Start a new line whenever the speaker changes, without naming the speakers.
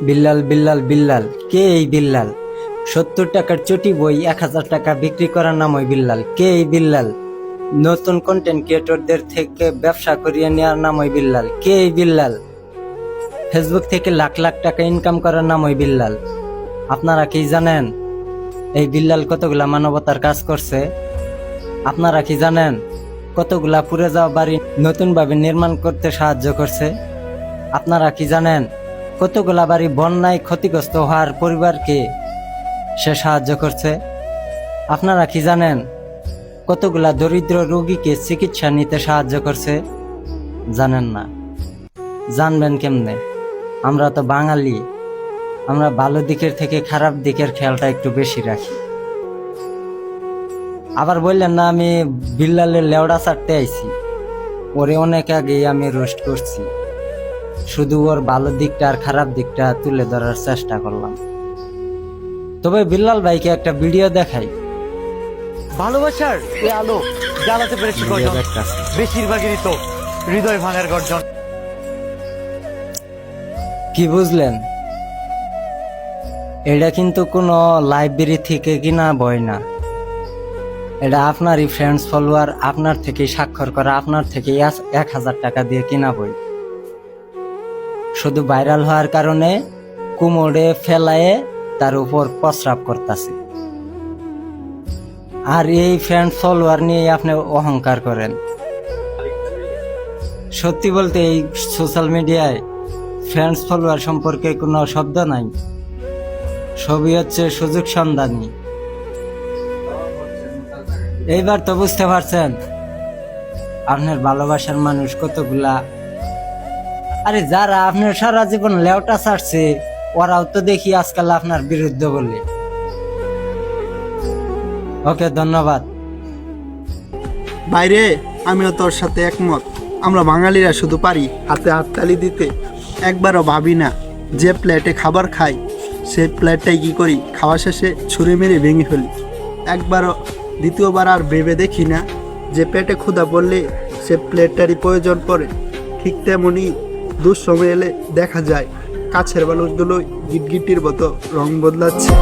বিল্লাল বিল্লাল বিল্লাল, কে এই বিল্লাল? 70 টাকার চটি বই 1000 টাকা বিক্রি করার নাম ওই বিল্লাল। কে এই বিল্লাল? নতুন কন্টেন্ট ক্রিয়েটরদের থেকে ব্যবসা করিয়ে নেওয়ার নাম ওই বিল্লাল। কে এই বিল্লাল? ফেসবুক থেকে লাখ লাখ টাকা ইনকাম করার নাম ওই বিল্লাল। আপনারা কি জানেন এই বিল্লাল কতগুলা মানবতার কাজ করছে? আপনারা কি জানেন কতগুলা পুড়ে যাওয়া বাড়ি নতুন ভাবে নির্মাণ করতে সাহায্য করছে? আপনারা কি জানেন কতগুলা বাড়ি বন্যায় ক্ষতিগ্রস্ত হওয়ার পরিবারকে সে সাহায্য করছে? আপনারা কি জানেন কতগুলা দরিদ্র রোগীকে চিকিৎসা নিতে সাহায্য করছে? জানেন না, জানবেন কেমনে? আমরা তো বাঙালি, আমরা ভালো দিকের থেকে খারাপ দিকের খেয়ালটা একটু বেশি রাখি। আবার বললেন না আমি বিল্লালের লেওড়া চাটতে আইছি। ওরে অনেক আগেই আমি রোস্ট করছি, শুধু ওর ভালো দিকটা আর খারাপ দিকটা তুলে ধরার চেষ্টা করলাম। তবে বিল্লাল ভাইকে একটা ভিডিও দেখাই।
ভালোবাসার এ আলো জ্বালাতে পেরেছি গর্জন, বেশিরভাগেরই তো হৃদয় ভাঙার গর্জন।
কি বুঝলেন? এটা কিন্তু কোনো লাইব্রেরি থেকে কিনা বই না, এটা আপনারই ফ্রেন্ডস ফলোয়ার আপনার থেকে স্বাক্ষর করা, আপনার থেকে 1000 টাকা দিয়ে কিনা বই। শুধু ভাইরাল হওয়ার কারণে কুমোড়ে ফেলায়ে তার উপর প্রস্রাব করতেছে, আর এই ফ্রেন্ড ফলোয়ার নিয়ে আপনি অহংকার করেন। সত্যি বলতে এই সোশ্যাল মিডিয়ায় ফ্রেন্ডস ফলোয়ার সম্পর্কে কোনো শব্দ নাই, সবই হচ্ছে সুযোগ সন্ধানী। এইবার তো বুঝতে পারছেন আপনার ভালোবাসার মানুষ কতগুলা। আরে যারা আপনার সারা জীবন লেওটা ছাড়ছে ওরাও তো দেখি আজকাল আপনার বিরুদ্ধে বলে। ওকে, ধন্যবাদ।
বাইরে আমিও তোর সাথে একমত। আমরা বাঙালিরা শুধু পারি হাতে হাততালি দিতে, একবারও ভাবি না যে প্লেটে খাবার খাই সেই প্লেটটাই কি করি, খাওয়া শেষে ছুঁড়ে মেরে ভেঙে ফেলি। একবারও দ্বিতীয়বার আর ভেবে দেখি না যে পেটে ক্ষুধা পড়লে সে প্লেটটারই প্রয়োজন পড়ে। ঠিক তেমনই দুঃসময় এলে দেখা যায় কাছের মানুষগুলো গিটগিটির মতো রং বদলাচ্ছে।